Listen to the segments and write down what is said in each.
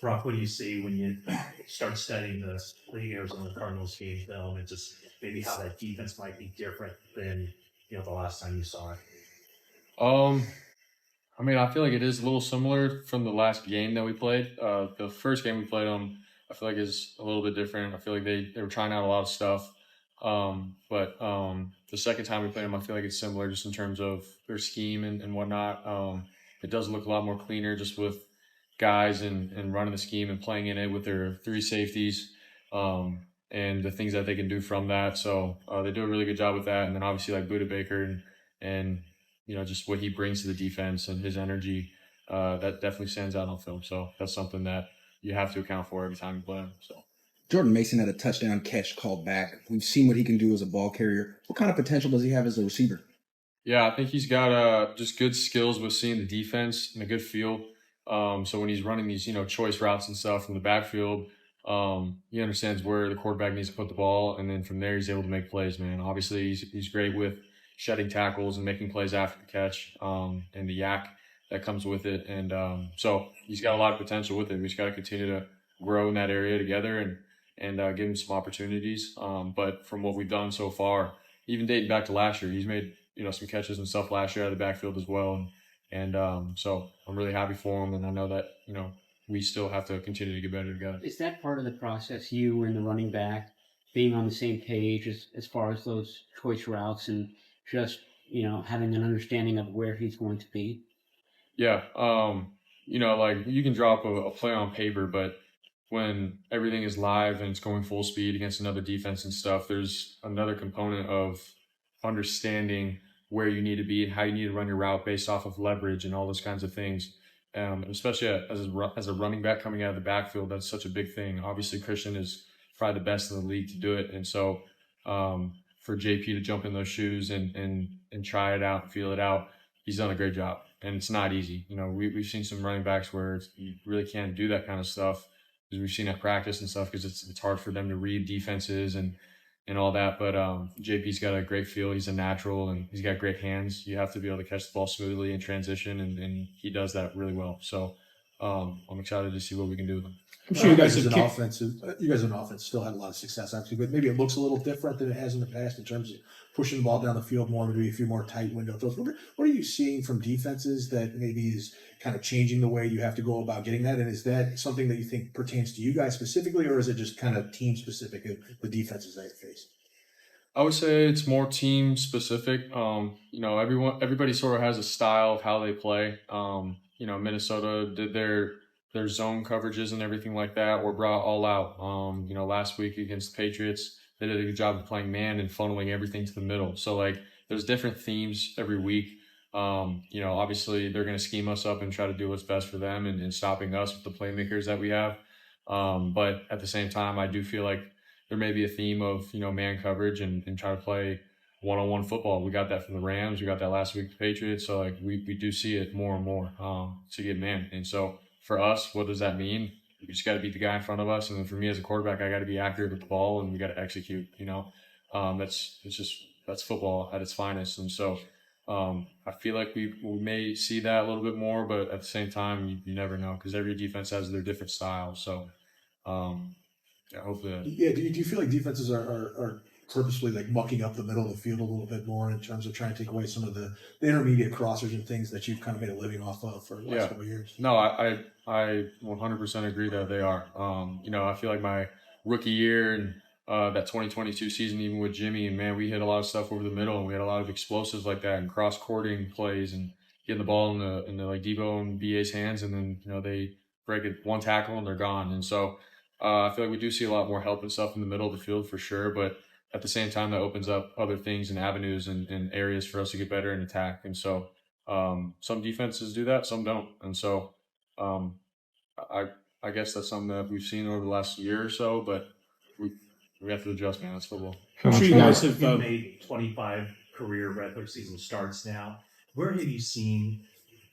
Brock, what do you see when you start studying the Arizona Cardinals game film and just maybe how that defense might be different than the last time you saw it? Um, I mean, I feel like it is a little similar from the last game that we played. The first game we played on, I feel like is a little bit different. I feel like they were trying out a lot of stuff. But the second time we played them, I feel like it's similar just in terms of their scheme and whatnot. It does look a lot more cleaner just with guys and running the scheme and playing in it with their three safeties. And the things that they can do from that. So they do a really good job with that. And then obviously like Buda Baker and just what he brings to the defense and his energy, that definitely stands out on film. So that's something that you have to account for every time you play him. So Jordan Mason had a touchdown catch called back. We've seen what he can do as a ball carrier. What kind of potential does he have as a receiver? yeah, I think he's got just good skills with seeing the defense and a good feel. So when he's running these choice routes and stuff from the backfield, he understands where the quarterback needs to put the ball, and then from there he's able to make plays. Man, obviously he's great with shedding tackles and making plays after the catch, and the yak that comes with it. And so he's got a lot of potential with it. We just got to continue to grow in that area together and give him some opportunities. But from what we've done so far, even dating back to last year, he's made some catches and stuff last year out of the backfield as well. And so I'm really happy for him, and I know that we still have to continue to get better together. Is that part of the process, you and the running back being on the same page as far as those choice routes and just, having an understanding of where he's going to be? Yeah, like you can drop a play on paper, but when everything is live and it's going full speed against another defense and stuff, there's another component of understanding where you need to be and how you need to run your route based off of leverage and all those kinds of things. Especially as a running back coming out of the backfield, that's such a big thing. Obviously, Christian is probably the best in the league to do it, and so for JP to jump in those shoes and try it out and feel it out, he's done a great job. And it's not easy. We've seen some running backs where you really can't do that kind of stuff because we've seen at practice and stuff because it's hard for them to read defenses and all that. But JP's got a great feel. He's a natural and he's got great hands. You have to be able to catch the ball smoothly in transition, and he does that really well. So I'm excited to see what we can do with him. I'm sure you guys have an offense still had a lot of success, actually, but maybe it looks a little different than it has in the past in terms of pushing the ball down the field more, maybe a few more tight window throws. What are you seeing from defenses that maybe is kind of changing the way you have to go about getting that? And is that something that you think pertains to you guys specifically, or is it just kind of team specific of the defenses that you face? I would say it's more team specific. Everybody sort of has a style of how they play. Minnesota did their zone coverages and everything like that were brought all out. Last week against the Patriots, they did a good job of playing man and funneling everything to the middle. So like there's different themes every week. Obviously they're going to scheme us up and try to do what's best for them and stopping us with the playmakers that we have. But at the same time, I do feel like there may be a theme of, man coverage and try to play one-on-one football. We got that from the Rams. We got that last week with the Patriots. So like we do see it more and more to get man. And so for us, what does that mean? We just got to beat the guy in front of us. And then for me as a quarterback, I got to be accurate with the ball and we got to execute, that's football at its finest. And so I feel like we may see that a little bit more, but at the same time, you never know because every defense has their different styles. So hopefully. Do you feel like defenses are purposely like mucking up the middle of the field a little bit more in terms of trying to take away some of the intermediate crossers and things that you've kind of made a living off of for the last couple of years? No, I 100% agree that they are. I feel like my rookie year and that 2022 season, even with Jimmy, and man, we hit a lot of stuff over the middle, and we had a lot of explosives like that and cross-courting plays and getting the ball in the like Debo and BA's hands, and then they break it one tackle and they're gone. And so I feel like we do see a lot more help and stuff in the middle of the field for sure, but at the same time, that opens up other things and avenues and areas for us to get better in attack. And so some defenses do that, some don't. And so I guess that's something that we've seen over the last year or so, but we have to adjust, man. That's football. I'm sure you guys have made 25 career regular season starts now. Where have you seen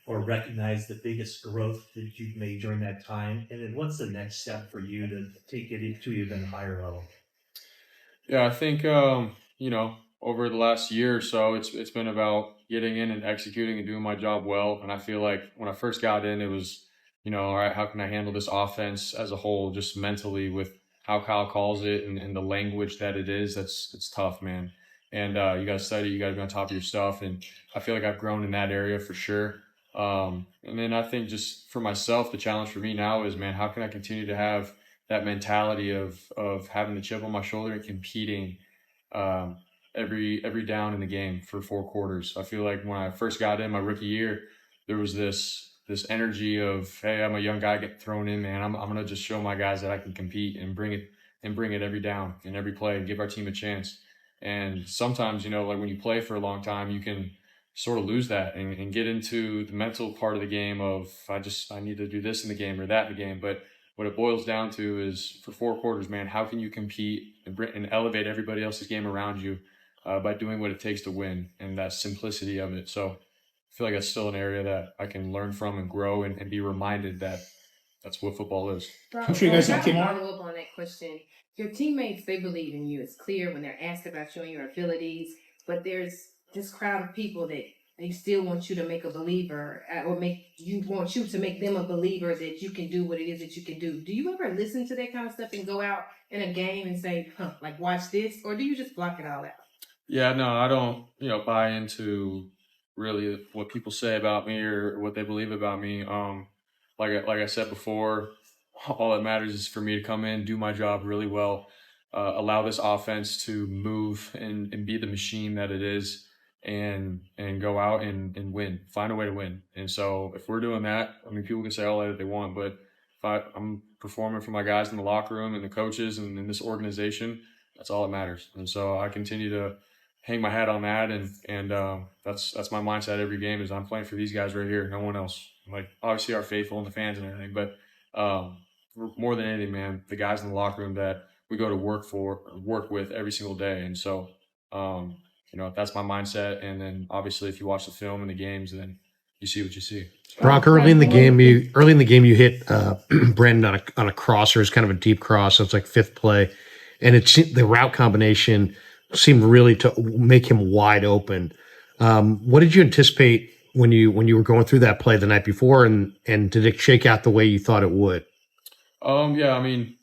or recognized the biggest growth that you've made during that time? And then what's the next step for you to take it to even higher level? Yeah, I think, over the last year or so, it's been about getting in and executing and doing my job well. And I feel like when I first got in, it was all right, how can I handle this offense as a whole, just mentally with how Kyle calls it and the language that it is. It's tough, man. And you got to study, you got to be on top of your stuff. And I feel like I've grown in that area for sure. And then I think just for myself, the challenge for me now is, man, how can I continue to have that mentality of having the chip on my shoulder and competing um, every down in the game for 4 quarters. I feel like when I first got in my rookie year, there was this energy of, hey, I'm a young guy getting thrown in, man. I'm gonna just show my guys that I can compete and bring it every down and every play and give our team a chance. And sometimes, like when you play for a long time, you can sort of lose that and get into the mental part of the game of I need to do this in the game or that in the game. But what it boils down to is for 4 quarters, man, how can you compete and elevate everybody else's game around you by doing what it takes to win and that simplicity of it. So I feel like that's still an area that I can learn from and grow and be reminded that that's what football is. I'm sure you guys have to follow up on that question. Your teammates, they believe in you. It's clear when they're asked about you and your abilities, but there's this crowd of people that they still want you to make a believer or want you to make them a believer that you can do what it is that you can do. Do you ever listen to that kind of stuff and go out in a game and say, like, watch this, or do you just block it all out? Yeah, no, I don't, buy into really what people say about me or what they believe about me. Like I said before, all that matters is for me to come in, do my job really well, allow this offense to move and be the machine that it is, and go out and win, find a way to win. And so if we're doing that, I mean, people can say all that they want, but if I'm performing for my guys in the locker room and the coaches and in this organization, that's all that matters. And so I continue to hang my hat on that, and that's my mindset every game is I'm playing for these guys right here, no one else. Like obviously our faithful and the fans and everything, but more than anything, man, the guys in the locker room that we go to work with every single day. And so that's my mindset. And then obviously if you watch the film and the games, then you see what you see. So, Brock, early in the game, you hit Brandon on a crosser. It's kind of a deep cross. So it's like fifth play, and the route combination seemed really to make him wide open. What did you anticipate when you were going through that play the night before, and did it shake out the way you thought it would? Yeah, I mean,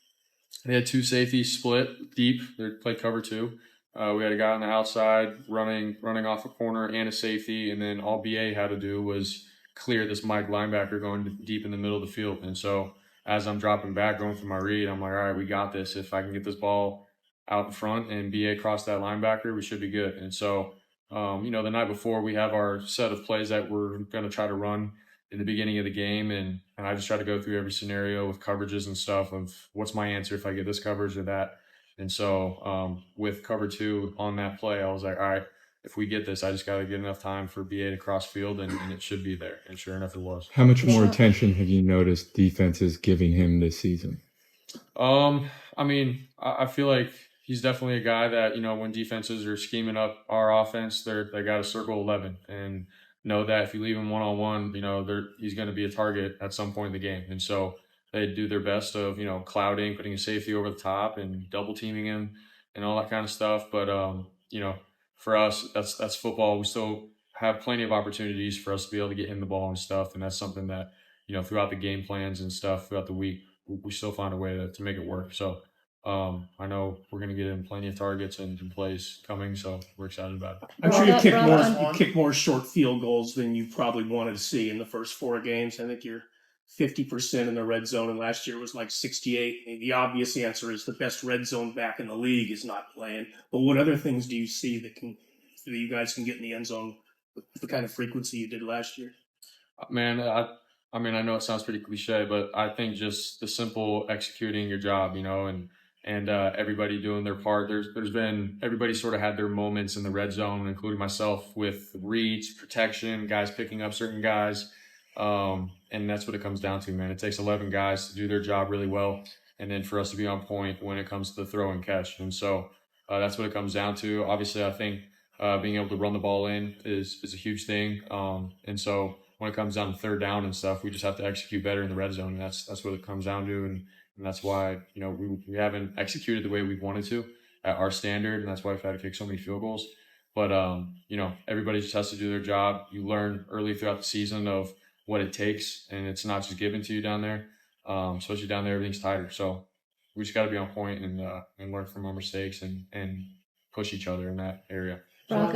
they had two safeties split deep. They played cover two. We had a guy on the outside running off a corner and a safety, and then all BA had to do was clear this Mike linebacker going deep in the middle of the field. And so as I'm dropping back, going for my read, I'm like, all right, we got this. If I can get this ball out in front and BA cross that linebacker, we should be good. And so, the night before, we have our set of plays that we're going to try to run in the beginning of the game, and I just try to go through every scenario with coverages and stuff of what's my answer if I get this coverage or that. And so with cover two on that play, I was like, all right, if we get this, I just got to get enough time for BA to cross field, and it should be there. And sure enough, it was. How much more attention have you noticed defenses giving him this season? I mean, I feel like he's definitely a guy that, when defenses are scheming up our offense, they got to circle 11 and know that if you leave him one-on-one, he's going to be a target at some point in the game. And so they do their best of, clouding, putting a safety over the top and double teaming him and all that kind of stuff. But, for us, that's football. We still have plenty of opportunities for us to be able to get him the ball and stuff. And that's something that, throughout the game plans and stuff throughout the week, we still find a way to make it work. So I know we're going to get him plenty of targets and plays coming, so we're excited about it. I'm sure you kicked more short field goals than you probably wanted to see in the first 4 games. I think you're 50% in the red zone, and last year was like 68. The obvious answer is the best red zone back in the league is not playing. But what other things do you see that you guys can get in the end zone with the kind of frequency you did last year? Man, I mean, I know it sounds pretty cliche, but I think just the simple executing your job, and everybody doing their part. There's been everybody sort of had their moments in the red zone, including myself, with reads, protection, guys picking up certain guys, and that's what it comes down to, man. It takes 11 guys to do their job really well, and then for us to be on point when it comes to the throw and catch. And so that's what it comes down to. Obviously, I think being able to run the ball in is a huge thing, and so when it comes down to third down and stuff, we just have to execute better in the red zone. And that's what it comes down to. And that's why, we haven't executed the way we wanted to at our standard. And that's why we've had to kick so many field goals. But, everybody just has to do their job. You learn early throughout the season of what it takes, and it's not just given to you down there. Especially down there, everything's tighter. So we just got to be on point and learn from our mistakes and push each other in that area. Brock,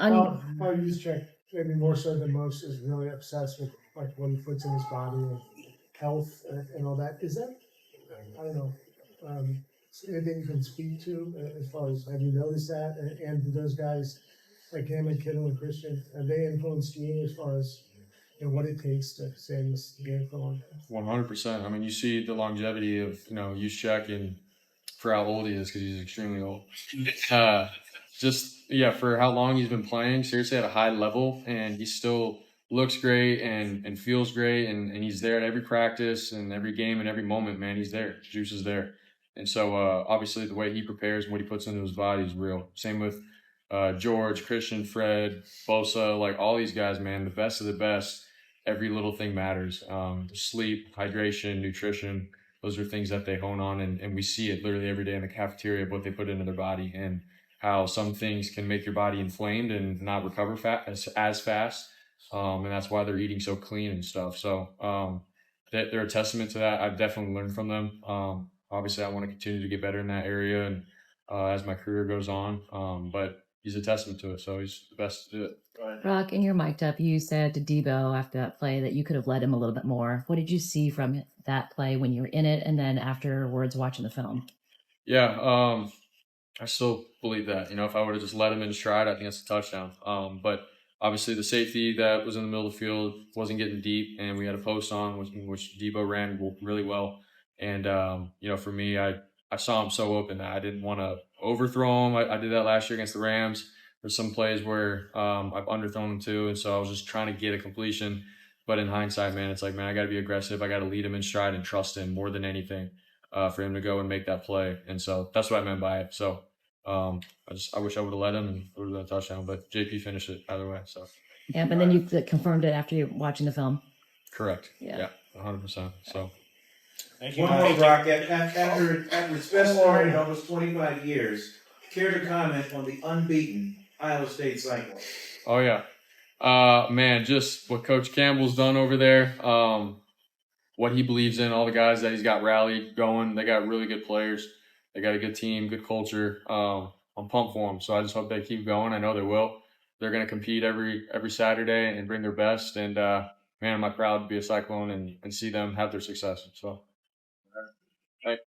Our youth check, maybe more so than most, is really obsessed with like what he puts in his body and health and all that. Is that, I don't know, anything you can speak to as far as, have you noticed that? And do those guys like him and Kittle and Christian, have they influenced you as far as what it takes to stay in this game for a long time? 100%. I mean, you see the longevity of Juszczyk and for how old he is, because he's extremely old. For how long he's been playing, seriously at a high level, and he still looks great and feels great, and he's there at every practice and every game and every moment, man. He's there. Juice is there. And so obviously the way he prepares and what he puts into his body is real. Same with George, Christian, Fred, Bosa, like all these guys, man, the best of the best. Every little thing matters. Sleep, hydration, nutrition, those are things that they hone on, and we see it literally every day in the cafeteria of what they put into their body and how some things can make your body inflamed and not recover as fast. And that's why they're eating so clean and stuff. So they're a testament to that. I've definitely learned from them. Obviously, I want to continue to get better in that area and as my career goes on. But he's a testament to it, so he's the best to do it. Brock, in your mic'd up, you said to Debo after that play that you could have led him a little bit more. What did you see from that play when you were in it, and then afterwards watching the film? Yeah, I still believe that. If I would have just let him in stride, I think that's a touchdown. But obviously the safety that was in the middle of the field wasn't getting deep, and we had a post on, which Debo ran really well. And, for me, I saw him so open that I didn't want to overthrow him. I did that last year against the Rams. There's some plays where I've underthrown him too, and so I was just trying to get a completion. But in hindsight, man, it's like, man, I got to be aggressive. I got to lead him in stride and trust him more than anything for him to go and make that play. And so that's what I meant by it. So I wish I would have let him and it would have been a touchdown. But JP finished it either way. So Yeah, but then you confirmed it after you watching the film. correct. Yeah. 100%. So. One more, Brock. After its best story in almost 25 years, care to comment on the unbeaten Iowa State Cyclones? Oh, yeah. Man, just what Coach Campbell's done over there, what he believes in, all the guys that he's got rallied going. They got really good players. They got a good team, good culture. I'm pumped for them, so I just hope they keep going. I know they will. They're going to compete every Saturday and bring their best. And, man, am I proud to be a Cyclone and see them have their success. So.